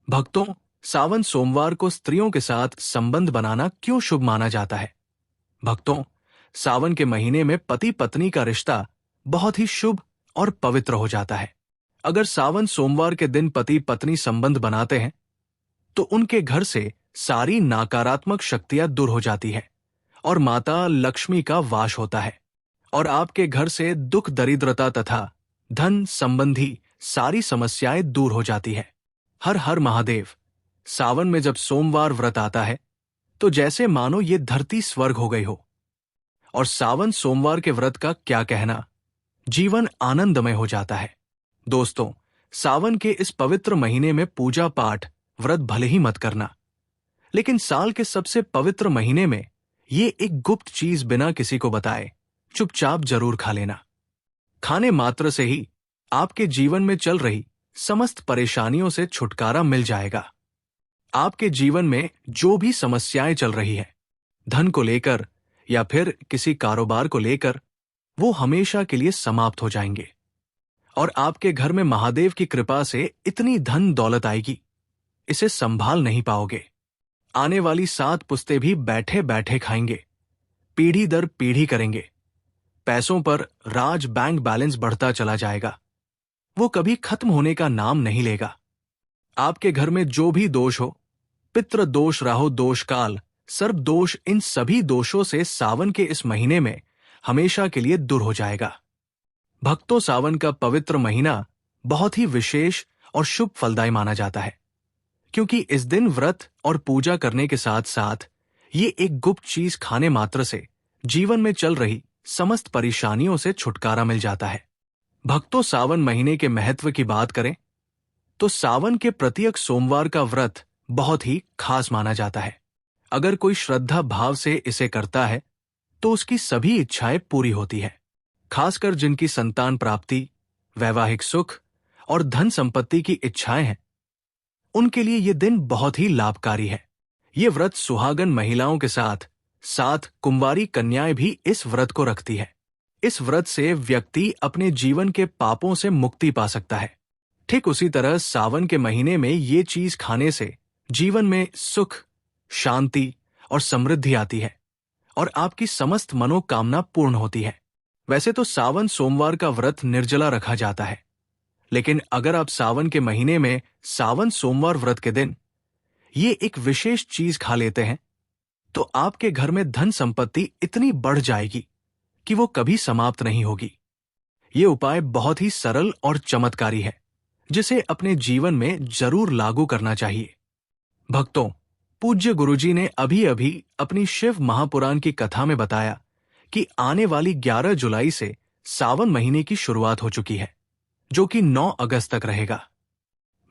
भक्तों, सावन सोमवार को स्त्रियों के साथ संबंध बनाना क्यों शुभ माना जाता है? भक्तों, सावन के महीने में पति पत्नी का रिश्ता बहुत ही शुभ और पवित्र हो जाता है। अगर सावन सोमवार के दिन पति पत्नी संबंध बनाते हैं तो उनके घर से सारी नकारात्मक शक्तियां दूर हो जाती है और माता लक्ष्मी का वास होता है और आपके घर से दुख दरिद्रता तथा धन संबंधी सारी समस्याएं दूर हो जाती है। हर हर महादेव। सावन में जब सोमवार व्रत आता है तो जैसे मानो ये धरती स्वर्ग हो गई हो। और सावन सोमवार के व्रत का क्या कहना, जीवन आनंदमय हो जाता है। दोस्तों, सावन के इस पवित्र महीने में पूजा पाठ व्रत भले ही मत करना, लेकिन साल के सबसे पवित्र महीने में ये एक गुप्त चीज बिना किसी को बताए चुपचाप जरूर खा लेना। खाने मात्र से ही आपके जीवन में चल रही समस्त परेशानियों से छुटकारा मिल जाएगा। आपके जीवन में जो भी समस्याएं चल रही है, धन को लेकर या फिर किसी कारोबार को लेकर, वो हमेशा के लिए समाप्त हो जाएंगे और आपके घर में महादेव की कृपा से इतनी धन दौलत आएगी, इसे संभाल नहीं पाओगे। आने वाली 7 पुस्तें भी बैठे बैठे खाएंगे, पीढ़ी दर पीढ़ी करेंगे। पैसों पर राज बैंक बैलेंस बढ़ता चला जाएगा, वो कभी खत्म होने का नाम नहीं लेगा। आपके घर में जो भी दोष हो, पितृ दोष, राहु दोष, काल सर्प दोष, इन सभी दोषों से सावन के इस महीने में हमेशा के लिए दूर हो जाएगा। भक्तों, सावन का पवित्र महीना बहुत ही विशेष और शुभ फलदायी माना जाता है, क्योंकि इस दिन व्रत और पूजा करने के साथ साथ ये एक गुप्त चीज खाने मात्र से जीवन में चल रही समस्त परेशानियों से छुटकारा मिल जाता है। भक्तों, सावन महीने के महत्व की बात करें तो सावन के प्रत्येक सोमवार का व्रत बहुत ही खास माना जाता है। अगर कोई श्रद्धा भाव से इसे करता है तो उसकी सभी इच्छाएं पूरी होती है। खासकर जिनकी संतान प्राप्ति, वैवाहिक सुख और धन संपत्ति की इच्छाएं हैं, उनके लिए यह दिन बहुत ही लाभकारी है। ये व्रत सुहागन महिलाओं के साथ साथ कुंवारी कन्याएं भी इस व्रत को रखती है। इस व्रत से व्यक्ति अपने जीवन के पापों से मुक्ति पा सकता है। ठीक उसी तरह सावन के महीने में ये चीज खाने से जीवन में सुख, शांति और समृद्धि आती है और आपकी समस्त मनोकामना पूर्ण होती है। वैसे तो सावन सोमवार का व्रत निर्जला रखा जाता है, लेकिन अगर आप सावन के महीने में सावन सोमवार व्रत के दिन ये एक विशेष चीज खा लेते हैं तो आपके घर में धन संपत्ति इतनी बढ़ जाएगी कि वो कभी समाप्त नहीं होगी। ये उपाय बहुत ही सरल और चमत्कारी है, जिसे अपने जीवन में जरूर लागू करना चाहिए। भक्तों, पूज्य गुरुजी ने अभी अभी अपनी शिव महापुराण की कथा में बताया कि आने वाली 11 जुलाई से सावन महीने की शुरुआत हो चुकी है, जो कि 9 अगस्त तक रहेगा।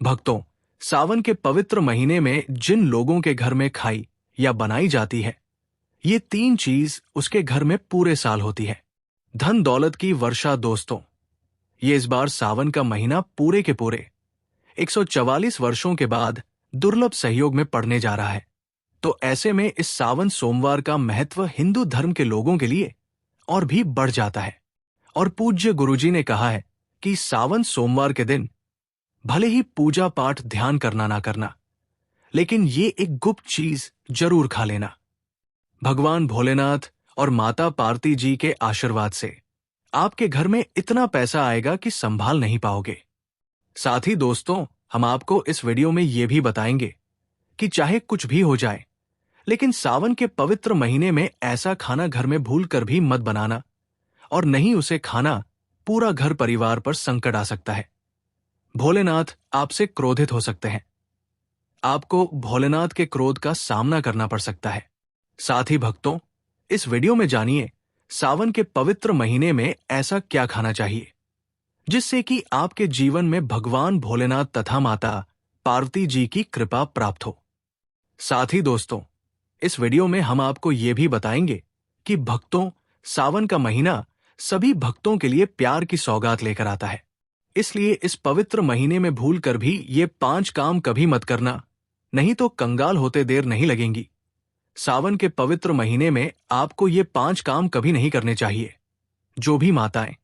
भक्तों, सावन के पवित्र महीने में जिन लोगों के घर में खाई या बनाई जाती है, ये 3 चीज उसके घर में पूरे साल होती है। धन दौलत की वर्षा। दोस्तों, ये इस बार सावन का महीना पूरे के पूरे 144 वर्षों के बाद दुर्लभ सहयोग में पड़ने जा रहा है। तो ऐसे में इस सावन सोमवार का महत्व हिंदू धर्म के लोगों के लिए और भी बढ़ जाता है। और पूज्य गुरुजी ने कहा है कि सावन सोमवार के दिन भले ही पूजा पाठ ध्यान करना ना करना, लेकिन ये एक गुप्त चीज जरूर खा लेना। भगवान भोलेनाथ और माता पार्वती जी के आशीर्वाद से आपके घर में इतना पैसा आएगा कि संभाल नहीं पाओगे। साथ ही दोस्तों, हम आपको इस वीडियो में ये भी बताएंगे कि चाहे कुछ भी हो जाए, लेकिन सावन के पवित्र महीने में ऐसा खाना घर में भूल कर भी मत बनाना, और नहीं उसे खाना पूरा घर परिवार पर संकट आ सकता है। भोलेनाथ आपसे क्रोधित हो सकते हैं, आपको भोलेनाथ के क्रोध का सामना करना पड़ सकता है। साथ ही भक्तों, इस वीडियो में जानिए सावन के पवित्र महीने में ऐसा क्या खाना चाहिए जिससे कि आपके जीवन में भगवान भोलेनाथ तथा माता पार्वती जी की कृपा प्राप्त हो। साथ ही दोस्तों, इस वीडियो में हम आपको ये भी बताएंगे कि भक्तों, सावन का महीना सभी भक्तों के लिए प्यार की सौगात लेकर आता है। इसलिए इस पवित्र महीने में भूल कर भी ये 5 काम कभी मत करना, नहीं तो कंगाल होते देर नहीं लगेंगी। सावन के पवित्र महीने में आपको ये 5 काम कभी नहीं करने चाहिए। जो भी माताएं,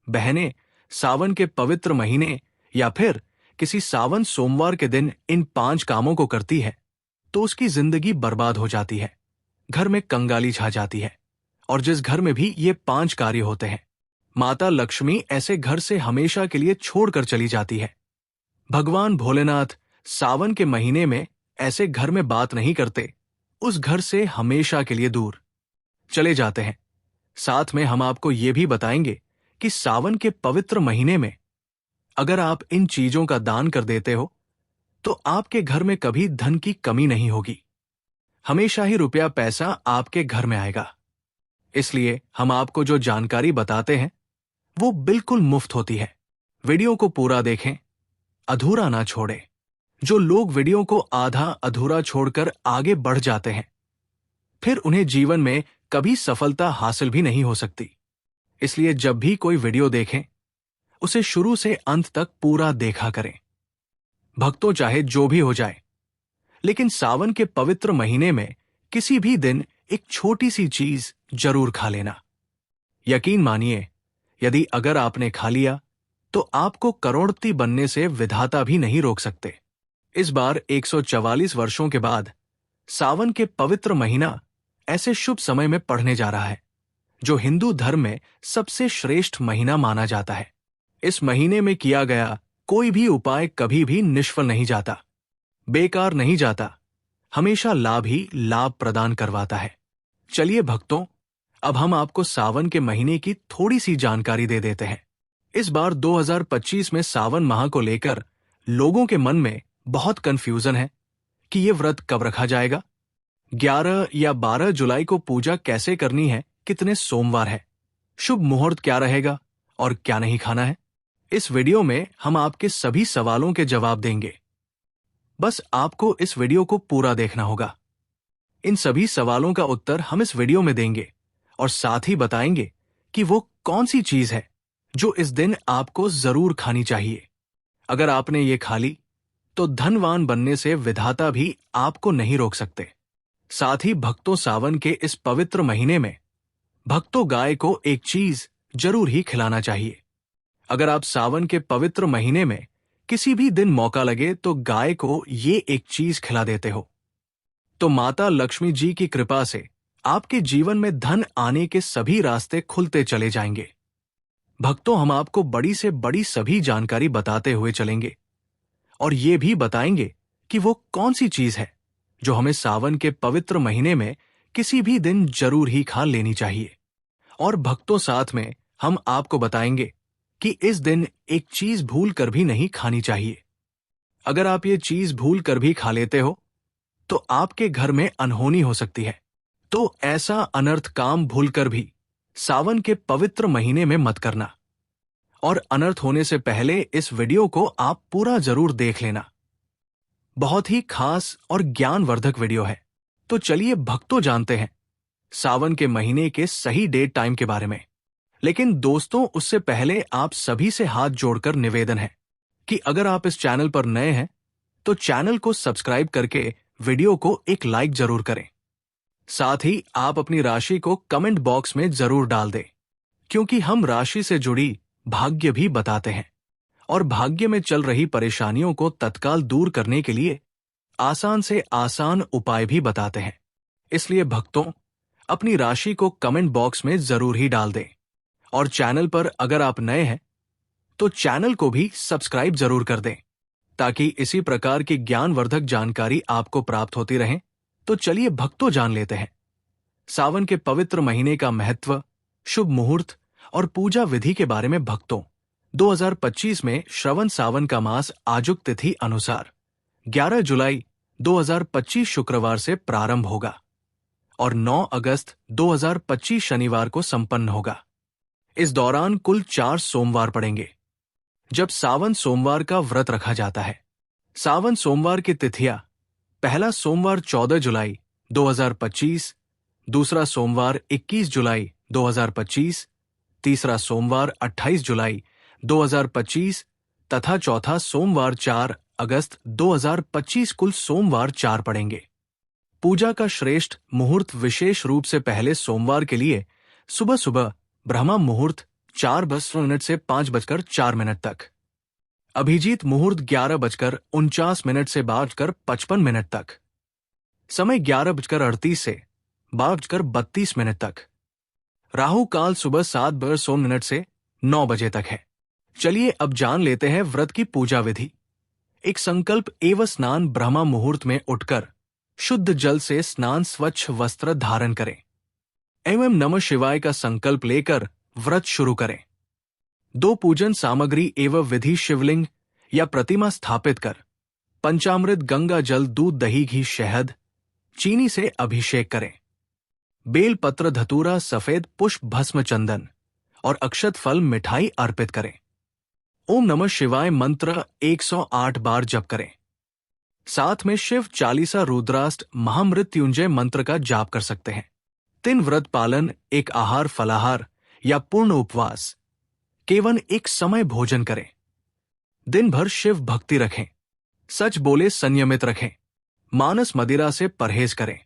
बहनें सावन के पवित्र महीने या फिर किसी सावन सोमवार के दिन इन 5 कामों को करती है तो उसकी जिंदगी बर्बाद हो जाती है, घर में कंगाली छा जाती है। और जिस घर में भी ये 5 कार्य होते हैं, माता लक्ष्मी ऐसे घर से हमेशा के लिए छोड़कर चली जाती है। भगवान भोलेनाथ सावन के महीने में ऐसे घर में बात नहीं करते, उस घर से हमेशा के लिए दूर चले जाते हैं। साथ में हम आपको ये भी बताएंगे कि सावन के पवित्र महीने में अगर आप इन चीजों का दान कर देते हो तो आपके घर में कभी धन की कमी नहीं होगी, हमेशा ही रुपया पैसा आपके घर में आएगा। इसलिए हम आपको जो जानकारी बताते हैं वो बिल्कुल मुफ्त होती है। वीडियो को पूरा देखें, अधूरा ना छोड़ें। जो लोग वीडियो को आधा अधूरा छोड़कर आगे बढ़ जाते हैं, फिर उन्हें जीवन में कभी सफलता हासिल भी नहीं हो सकती। इसलिए जब भी कोई वीडियो देखें, उसे शुरू से अंत तक पूरा देखा करें। भक्तों, चाहे जो भी हो जाए, लेकिन सावन के पवित्र महीने में किसी भी दिन एक छोटी सी चीज जरूर खा लेना। यकीन मानिए, यदि अगर आपने खा लिया तो आपको करोड़पति बनने से विधाता भी नहीं रोक सकते। इस बार 144 वर्षों के बाद सावन के पवित्र महीना ऐसे शुभ समय में पड़ने जा रहा है जो हिंदू धर्म में सबसे श्रेष्ठ महीना माना जाता है। इस महीने में किया गया कोई भी उपाय कभी भी निष्फल नहीं जाता, बेकार नहीं जाता, हमेशा लाभ ही लाभ प्रदान करवाता है। चलिए भक्तों, अब हम आपको सावन के महीने की थोड़ी सी जानकारी दे देते हैं। इस बार 2025 में सावन माह को लेकर लोगों के मन में बहुत कंफ्यूजन है कि ये व्रत कब रखा जाएगा, 11 या 12 जुलाई को पूजा कैसे करनी है, कितने सोमवार है, शुभ मुहूर्त क्या रहेगा और क्या नहीं खाना है। इस वीडियो में हम आपके सभी सवालों के जवाब देंगे। बस आपको इस वीडियो को पूरा देखना होगा। इन सभी सवालों का उत्तर हम इस वीडियो में देंगे और साथ ही बताएंगे कि वो कौन सी चीज है जो इस दिन आपको जरूर खानी चाहिए। अगर आपने ये खा ली तो धनवान बनने से विधाता भी आपको नहीं रोक सकते। साथ ही भक्तों, सावन के इस पवित्र महीने में भक्तों गाय को एक चीज जरूर ही खिलाना चाहिए। अगर आप सावन के पवित्र महीने में किसी भी दिन मौका लगे तो गाय को ये एक चीज खिला देते हो तो माता लक्ष्मी जी की कृपा से आपके जीवन में धन आने के सभी रास्ते खुलते चले जाएंगे। भक्तों, हम आपको बड़ी से बड़ी सभी जानकारी बताते हुए चलेंगे और ये भी बताएंगे कि वो कौन सी चीज है जो हमें सावन के पवित्र महीने में किसी भी दिन जरूर ही खा लेनी चाहिए। और भक्तों, साथ में हम आपको बताएंगे कि इस दिन एक चीज भूल कर भी नहीं खानी चाहिए। अगर आप ये चीज भूल कर भी खा लेते हो तो आपके घर में अनहोनी हो सकती है। तो ऐसा अनर्थ काम भूलकर भी सावन के पवित्र महीने में मत करना। और अनर्थ होने से पहले इस वीडियो को आप पूरा जरूर देख लेना। बहुत ही खास और ज्ञानवर्धक वीडियो है। तो चलिए भक्तों, जानते हैं सावन के महीने के सही डेट टाइम के बारे में। लेकिन दोस्तों, उससे पहले आप सभी से हाथ जोड़कर निवेदन है कि अगर आप इस चैनल पर नए हैं तो चैनल को सब्सक्राइब करके वीडियो को एक लाइक जरूर करें। साथ ही आप अपनी राशि को कमेंट बॉक्स में जरूर डाल दें, क्योंकि हम राशि से जुड़ी भाग्य भी बताते हैं और भाग्य में चल रही परेशानियों को तत्काल दूर करने के लिए आसान से आसान उपाय भी बताते हैं। इसलिए भक्तों, अपनी राशि को कमेंट बॉक्स में जरूर ही डाल दें और चैनल पर अगर आप नए हैं तो चैनल को भी सब्सक्राइब जरूर कर दें ताकि इसी प्रकार की ज्ञानवर्धक जानकारी आपको प्राप्त होती रहे। तो चलिए भक्तों, जान लेते हैं सावन के पवित्र महीने का महत्व, शुभ मुहूर्त और पूजा विधि के बारे में। भक्तों, 2025 में श्रवण सावन का मास आजुक तिथि अनुसार 11 जुलाई 2025 शुक्रवार से प्रारंभ होगा और 9 अगस्त 2025 शनिवार को संपन्न होगा। इस दौरान कुल 4 सोमवार पड़ेंगे जब सावन सोमवार का व्रत रखा जाता है। सावन सोमवार की तिथियां: पहला सोमवार 14 जुलाई 2025, दूसरा सोमवार 21 जुलाई 2025, तीसरा सोमवार 28 जुलाई 2025 तथा चौथा सोमवार 4 अगस्त 2025। कुल सोमवार 4 पड़ेंगे। पूजा का श्रेष्ठ मुहूर्त विशेष रूप से पहले सोमवार के लिए सुबह सुबह ब्रह्म मुहूर्त 4:10 से 5:04 तक। अभिजीत मुहूर्त 11:49 से 12:55 तक। समय 11:38 से 12:32 तक। राहु काल सुबह 7:16 से 9 बजे तक है। चलिए अब जान लेते हैं व्रत की पूजा विधि। एक संकल्प एवं स्नान ब्रह्मा मुहूर्त में उठकर शुद्ध जल से स्नान, स्वच्छ वस्त्र धारण करें एवं नमः शिवाय का संकल्प लेकर व्रत शुरू करें। 2 पूजन सामग्री एवं विधि: शिवलिंग या प्रतिमा स्थापित कर पंचामृत, गंगा जल, दूध, दही, घी, शहद, चीनी से अभिषेक करें। बेल पत्र, धतूरा, सफेद पुष्प, भस्म, चंदन और अक्षत फल, मिठाई अर्पित करें। ओम नमः शिवाय मंत्र 108 बार जप करें। साथ में शिव चालीसा, रुद्राष्ट, महामृत्युंजय मंत्र का जाप कर सकते हैं। 3 व्रत पालन: एक आहार, फलाहार या पूर्ण उपवास। केवल एक समय भोजन करें। दिन भर शिव भक्ति रखें। सच बोले, संयमित रखें। मानस मदिरा से परहेज करें।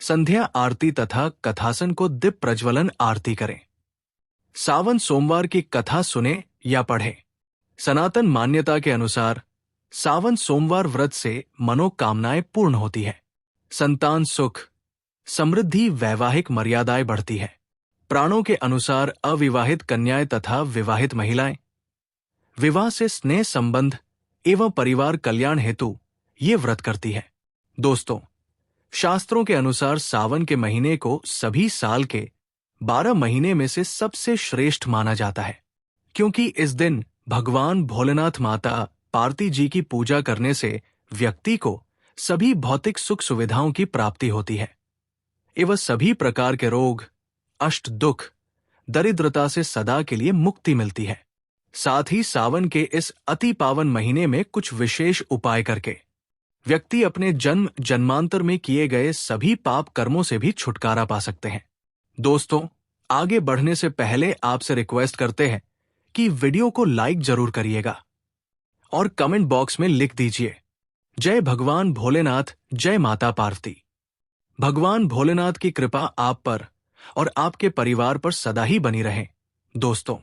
संध्या आरती तथा कथासन को दीप प्रज्वलन आरती करें। सावन सोमवार की कथा सुने या पढ़ें। सनातन मान्यता के अनुसार सावन सोमवार व्रत से मनोकामनाएं पूर्ण होती है। संतान सुख, समृद्धि, वैवाहिक मर्यादाएं बढ़ती है। प्राणों के अनुसार अविवाहित कन्याएं तथा विवाहित महिलाएं विवाह से स्नेह संबंध एवं परिवार कल्याण हेतु ये व्रत करती है। दोस्तों, शास्त्रों के अनुसार सावन के महीने को सभी साल के 12 महीने में से सबसे श्रेष्ठ माना जाता है, क्योंकि इस दिन भगवान भोलेनाथ, माता पार्वती जी की पूजा करने से व्यक्ति को सभी भौतिक सुख सुविधाओं की प्राप्ति होती है एवं सभी प्रकार के रोग, अष्ट दुख, दरिद्रता से सदा के लिए मुक्ति मिलती है। साथ ही सावन के इस अति पावन महीने में कुछ विशेष उपाय करके व्यक्ति अपने जन्म जन्मांतर में किए गए सभी पाप कर्मों से भी छुटकारा पा सकते हैं। दोस्तों, आगे बढ़ने से पहले आपसे रिक्वेस्ट करते हैं कि वीडियो को लाइक जरूर करिएगा और कमेंट बॉक्स में लिख दीजिए, जय भगवान भोलेनाथ, जय माता पार्वती। भगवान भोलेनाथ की कृपा आप पर और आपके परिवार पर सदा ही बनी रहे। दोस्तों,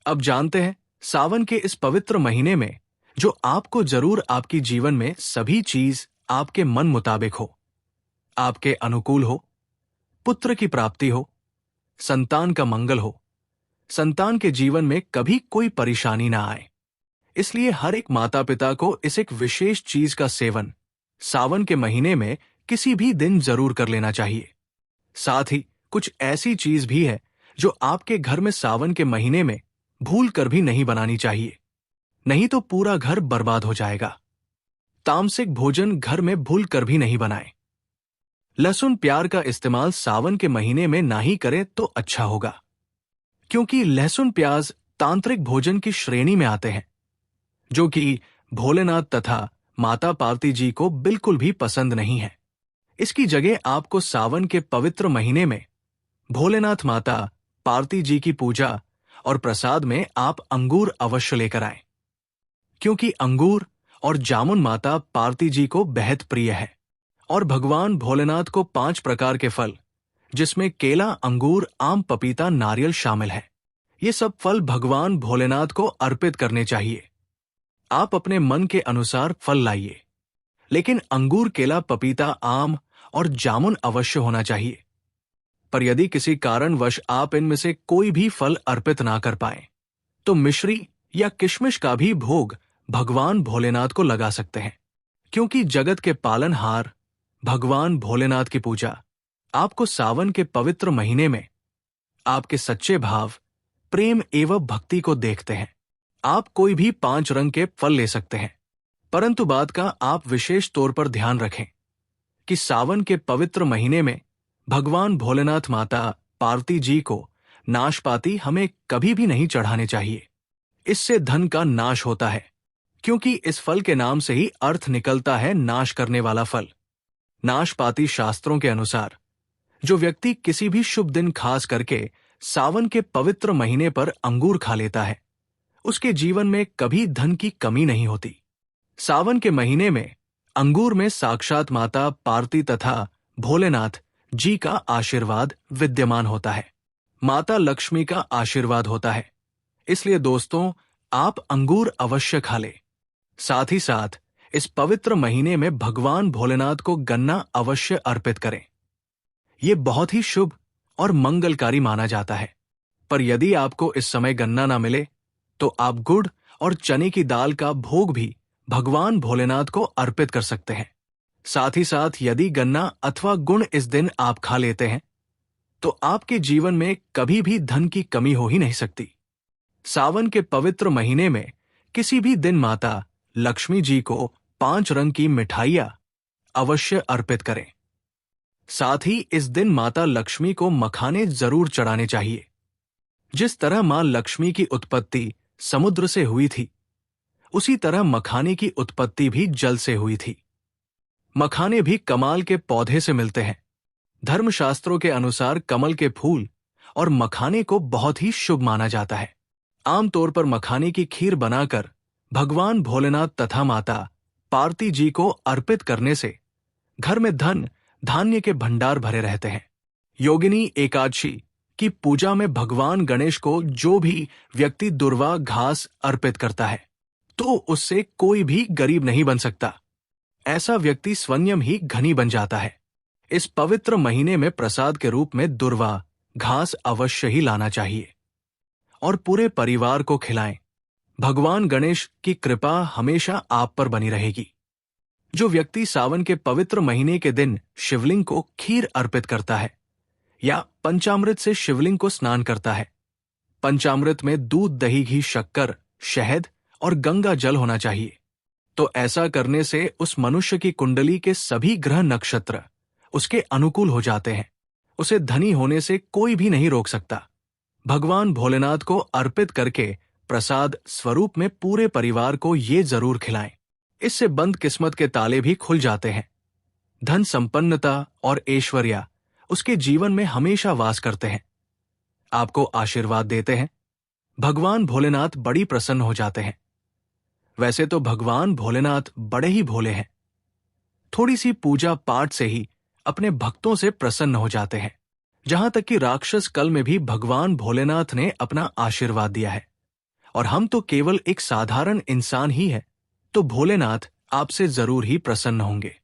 अब जानते हैं सावन के इस पवित्र महीने में जो आपको जरूर आपकी जीवन में सभी चीज आपके मन मुताबिक हो, आपके अनुकूल हो, पुत्र की प्राप्ति हो, संतान का मंगल हो, संतान के जीवन में कभी कोई परेशानी ना आए। इसलिए हर एक माता पिता को इस एक विशेष चीज का सेवन सावन के महीने में किसी भी दिन जरूर कर लेना चाहिए। साथ ही कुछ ऐसी चीज भी है जो आपके घर में सावन के महीने में भूल कर भी नहीं बनानी चाहिए, नहीं तो पूरा घर बर्बाद हो जाएगा। तामसिक भोजन घर में भूल कर भी नहीं बनाएं। लहसुन प्याज का इस्तेमाल सावन के महीने में ना ही करें तो अच्छा होगा, क्योंकि लहसुन प्याज तांत्रिक भोजन की श्रेणी में आते हैं, जो कि भोलेनाथ तथा माता पार्वती जी को बिल्कुल भी पसंद नहीं है। इसकी जगह आपको सावन के पवित्र महीने में भोलेनाथ, माता पार्वती जी की पूजा और प्रसाद में आप अंगूर अवश्य लेकर आएं, क्योंकि अंगूर और जामुन माता पार्वती जी को बेहद प्रिय है। और भगवान भोलेनाथ को 5 प्रकार के फल, जिसमें केला, अंगूर, आम, पपीता, नारियल शामिल है, ये सब फल भगवान भोलेनाथ को अर्पित करने चाहिए। आप अपने मन के अनुसार फल लाइए, लेकिन अंगूर, केला, पपीता, आम और जामुन अवश्य होना चाहिए। पर यदि किसी कारणवश आप इनमें से कोई भी फल अर्पित ना कर पाए, तो मिश्री या किशमिश का भी भोग भगवान भोलेनाथ को लगा सकते हैं, क्योंकि जगत के पालनहार भगवान भोलेनाथ की पूजा आपको सावन के पवित्र महीने में आपके सच्चे भाव, प्रेम एवं भक्ति को देखते हैं। आप कोई भी 5 रंग के फल ले सकते हैं, परंतु बात का आप विशेष तौर पर ध्यान रखें कि सावन के पवित्र महीने में भगवान भोलेनाथ, माता पार्वती जी को नाशपाती हमें कभी भी नहीं चढ़ाने चाहिए। इससे धन का नाश होता है, क्योंकि इस फल के नाम से ही अर्थ निकलता है नाश करने वाला फल। नाशपाती शास्त्रों के अनुसार जो व्यक्ति किसी भी शुभ दिन खास करके सावन के पवित्र महीने पर अंगूर खा लेता है, उसके जीवन में कभी धन की कमी नहीं होती। सावन के महीने में अंगूर में साक्षात माता पार्वती तथा भोलेनाथ जी का आशीर्वाद विद्यमान होता है। माता लक्ष्मी का आशीर्वाद होता है। इसलिए दोस्तों, आप अंगूर अवश्य खा ले। साथ ही साथ इस पवित्र महीने में भगवान भोलेनाथ को गन्ना अवश्य अर्पित करें। ये बहुत ही शुभ और मंगलकारी माना जाता है। पर यदि आपको इस समय गन्ना ना मिले तो आप गुड़ और चने की दाल का भोग भी भगवान भोलेनाथ को अर्पित कर सकते हैं। साथ ही साथ यदि गन्ना अथवा गुड़ इस दिन आप खा लेते हैं तो आपके जीवन में कभी भी धन की कमी हो ही नहीं सकती। सावन के पवित्र महीने में किसी भी दिन माता लक्ष्मी जी को 5 रंग की मिठाइयां अवश्य अर्पित करें। साथ ही इस दिन माता लक्ष्मी को मखाने जरूर चढ़ाने चाहिए। जिस तरह मां लक्ष्मी की उत्पत्ति समुद्र से हुई थी, उसी तरह मखाने की उत्पत्ति भी जल से हुई थी। मखाने भी कमाल के पौधे से मिलते हैं। धर्मशास्त्रों के अनुसार कमल के फूल और मखाने को बहुत ही शुभ माना जाता है। आमतौर पर मखाने की खीर बनाकर भगवान भोलेनाथ तथा माता पार्वती जी को अर्पित करने से घर में धन धान्य के भंडार भरे रहते हैं। योगिनी एकादशी की पूजा में भगवान गणेश को जो भी व्यक्ति दुर्वा घास अर्पित करता है तो उससे कोई भी गरीब नहीं बन सकता। ऐसा व्यक्ति स्वयं ही धनी बन जाता है। इस पवित्र महीने में प्रसाद के रूप में दुर्वा घास अवश्य ही लाना चाहिए और पूरे परिवार को खिलाएं। भगवान गणेश की कृपा हमेशा आप पर बनी रहेगी। जो व्यक्ति सावन के पवित्र महीने के दिन शिवलिंग को खीर अर्पित करता है या पंचामृत से शिवलिंग को स्नान करता है, पंचामृत में दूध, दही, घी, शक्कर, शहद और गंगा जल होना चाहिए, तो ऐसा करने से उस मनुष्य की कुंडली के सभी ग्रह नक्षत्र उसके अनुकूल हो जाते हैं। उसे धनी होने से कोई भी नहीं रोक सकता। भगवान भोलेनाथ को अर्पित करके प्रसाद स्वरूप में पूरे परिवार को ये जरूर खिलाएं। इससे बंद किस्मत के ताले भी खुल जाते हैं। धन, संपन्नता और ऐश्वर्य उसके जीवन में हमेशा वास करते हैं। आपको आशीर्वाद देते हैं। भगवान भोलेनाथ बड़ी प्रसन्न हो जाते हैं। वैसे तो भगवान भोलेनाथ बड़े ही भोले हैं। थोड़ी सी पूजा पाठ से ही अपने भक्तों से प्रसन्न हो जाते हैं। जहां तक कि राक्षस कल में भी भगवान भोलेनाथ ने अपना आशीर्वाद दिया है और हम तो केवल एक साधारण इंसान ही है, तो भोलेनाथ आपसे जरूर ही प्रसन्न होंगे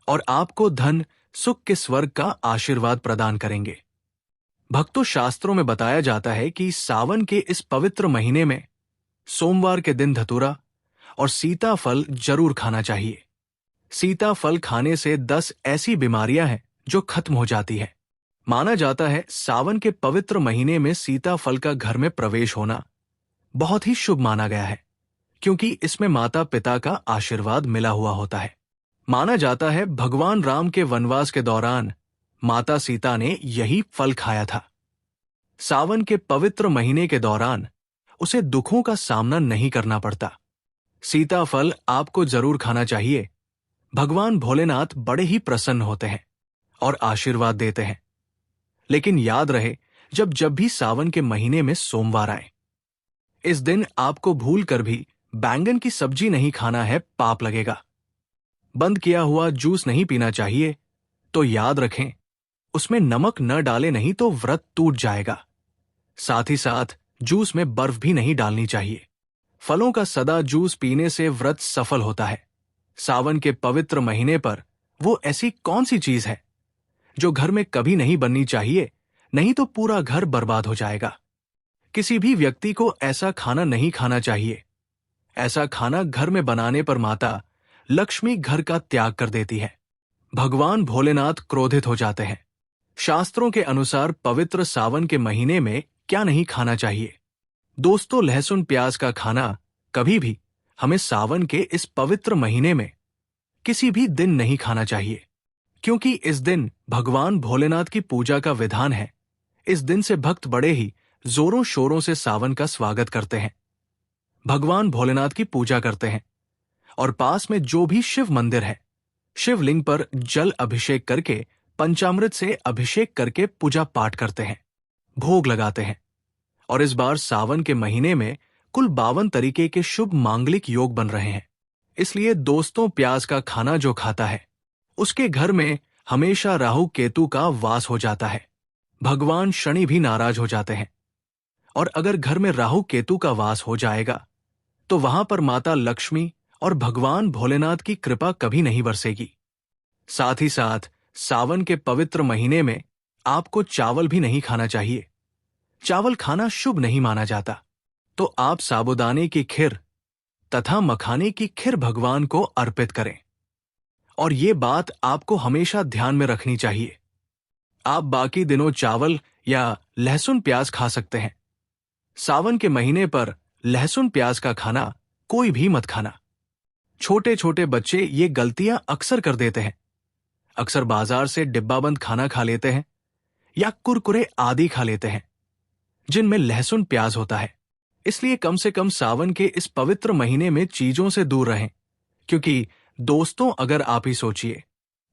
और आपको धन सुख के स्वर्ग का आशीर्वाद प्रदान करेंगे। भक्तों, शास्त्रों में बताया जाता है कि सावन के इस पवित्र महीने में सोमवार के दिन धतूरा और सीताफल जरूर खाना चाहिए। सीताफल खाने से 10 ऐसी बीमारियां हैं जो खत्म हो जाती है। माना जाता है सावन के पवित्र महीने में सीताफल का घर में प्रवेश होना बहुत ही शुभ माना गया है, क्योंकि इसमें माता पिता का आशीर्वाद मिला हुआ होता है। माना जाता है भगवान राम के वनवास के दौरान माता सीता ने यही फल खाया था। सावन के पवित्र महीने के दौरान उसे दुखों का सामना नहीं करना पड़ता। सीताफल आपको जरूर खाना चाहिए। भगवान भोलेनाथ बड़े ही प्रसन्न होते हैं और आशीर्वाद देते हैं। लेकिन याद रहे, जब भी सावन के महीने में सोमवार आए, इस दिन आपको भूल कर भी बैंगन की सब्जी नहीं खाना है, पाप लगेगा। बंद किया हुआ जूस नहीं पीना चाहिए, तो याद रखें उसमें नमक न डाले, नहीं तो व्रत टूट जाएगा। साथ ही साथ जूस में बर्फ भी नहीं डालनी चाहिए। फलों का सदा जूस पीने से व्रत सफल होता है। सावन के पवित्र महीने पर वो ऐसी कौन सी चीज है जो घर में कभी नहीं बननी चाहिए, नहीं तो पूरा घर बर्बाद हो जाएगा। किसी भी व्यक्ति को ऐसा खाना नहीं खाना चाहिए। ऐसा खाना घर में बनाने पर माता लक्ष्मी घर का त्याग कर देती है। भगवान भोलेनाथ क्रोधित हो जाते हैं। शास्त्रों के अनुसार पवित्र सावन के महीने में क्या नहीं खाना चाहिए? दोस्तों, लहसुन प्याज का खाना कभी भी हमें सावन के इस पवित्र महीने में किसी भी दिन नहीं खाना चाहिए, क्योंकि इस दिन भगवान भोलेनाथ की पूजा का विधान है। इस दिन से भक्त बड़े ही जोरों शोरों से सावन का स्वागत करते हैं, भगवान भोलेनाथ की पूजा करते हैं और पास में जो भी शिव मंदिर है, शिवलिंग पर जल अभिषेक करके पंचामृत से अभिषेक करके पूजा पाठ करते हैं, भोग लगाते हैं। और इस बार सावन के महीने में कुल 52 तरीके के शुभ मांगलिक योग बन रहे हैं। इसलिए दोस्तों, प्याज का खाना जो खाता है उसके घर में हमेशा राहु केतु का वास हो जाता है। भगवान शनि भी नाराज हो जाते हैं और अगर घर में राहु केतु का वास हो जाएगा तो वहां पर माता लक्ष्मी और भगवान भोलेनाथ की कृपा कभी नहीं बरसेगी। साथ ही साथ सावन के पवित्र महीने में आपको चावल भी नहीं खाना चाहिए। चावल खाना शुभ नहीं माना जाता। तो आप साबूदाने की खीर तथा मखाने की खीर भगवान को अर्पित करें। और ये बात आपको हमेशा ध्यान में रखनी चाहिए। आप बाकी दिनों चावल या लहसुन प्याज खा सकते हैं। सावन के महीने पर लहसुन प्याज का खाना कोई भी मत खाना। छोटे छोटे बच्चे ये गलतियां अक्सर कर देते हैं। अक्सर बाजार से डिब्बाबंद खाना खा लेते हैं या कुरकुरे आदि खा लेते हैं जिनमें लहसुन प्याज होता है। इसलिए कम से कम सावन के इस पवित्र महीने में चीजों से दूर रहें। क्योंकि दोस्तों, अगर आप ही सोचिए,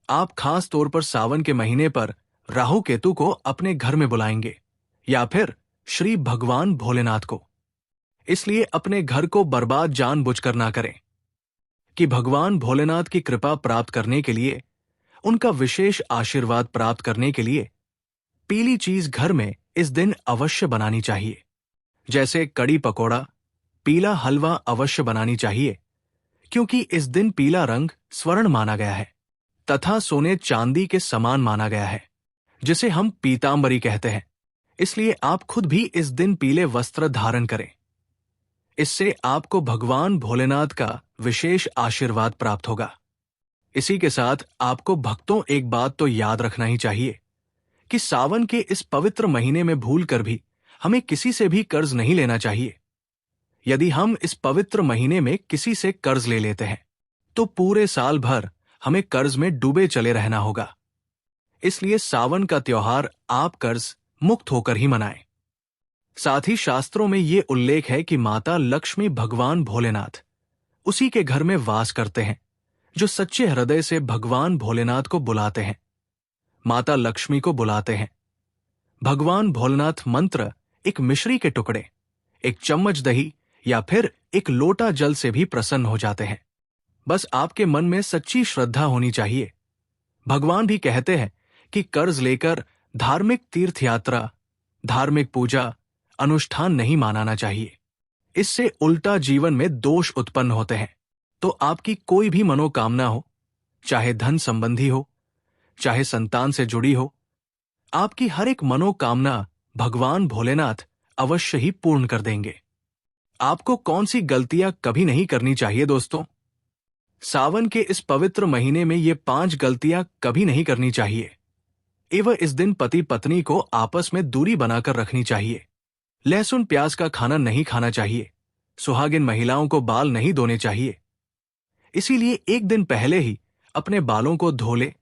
आप खास तौर पर सावन के महीने पर राहु केतु को अपने घर में बुलाएंगे या फिर श्री भगवान भोलेनाथ को। इसलिए अपने घर को बर्बाद जानबूझकर ना करें। कि भगवान भोलेनाथ की कृपा प्राप्त करने के लिए, उनका विशेष आशीर्वाद प्राप्त करने के लिए पीली चीज घर में इस दिन अवश्य बनानी चाहिए। जैसे कड़ी पकोड़ा, पीला हलवा अवश्य बनानी चाहिए। क्योंकि इस दिन पीला रंग स्वर्ण माना गया है तथा सोने चांदी के समान माना गया है, जिसे हम पीतांबरी कहते हैं। इसलिए आप खुद भी इस दिन पीले वस्त्र धारण करें। इससे आपको भगवान भोलेनाथ का विशेष आशीर्वाद प्राप्त होगा। इसी के साथ आपको भक्तों एक बात तो याद रखना ही चाहिए कि सावन के इस पवित्र महीने में भूलकर भी हमें किसी से भी कर्ज नहीं लेना चाहिए। यदि हम इस पवित्र महीने में किसी से कर्ज ले लेते हैं तो पूरे साल भर हमें कर्ज में डूबे चले रहना होगा। इसलिए सावन का त्योहार आप कर्ज मुक्त होकर ही मनाएं। साथ ही शास्त्रों में ये उल्लेख है कि माता लक्ष्मी भगवान भोलेनाथ उसी के घर में वास करते हैं जो सच्चे हृदय से भगवान भोलेनाथ को बुलाते हैं, माता लक्ष्मी को बुलाते हैं। भगवान भोलेनाथ मंत्र एक मिश्री के टुकड़े, एक चम्मच दही या फिर एक लोटा जल से भी प्रसन्न हो जाते हैं। बस आपके मन में सच्ची श्रद्धा होनी चाहिए। भगवान भी कहते हैं कि कर्ज लेकर धार्मिक तीर्थ यात्रा, धार्मिक पूजा, अनुष्ठान नहीं मानाना चाहिए। इससे उल्टा जीवन में दोष उत्पन्न होते हैं। तो आपकी कोई भी मनोकामना हो, चाहे धन संबंधी हो, चाहे संतान से जुड़ी हो, आपकी हर एक मनोकामना भगवान भोलेनाथ अवश्य ही पूर्ण कर देंगे। आपको कौन सी गलतियां कभी नहीं करनी चाहिए दोस्तों? सावन के इस पवित्र महीने में ये 5 गलतियां कभी नहीं करनी चाहिए। एवं इस दिन पति पत्नी को आपस में दूरी बनाकर रखनी चाहिए। लहसुन प्याज का खाना नहीं खाना चाहिए। सुहागिन महिलाओं को बाल नहीं धोने चाहिए। इसीलिए एक दिन पहले ही अपने बालों को धो ले।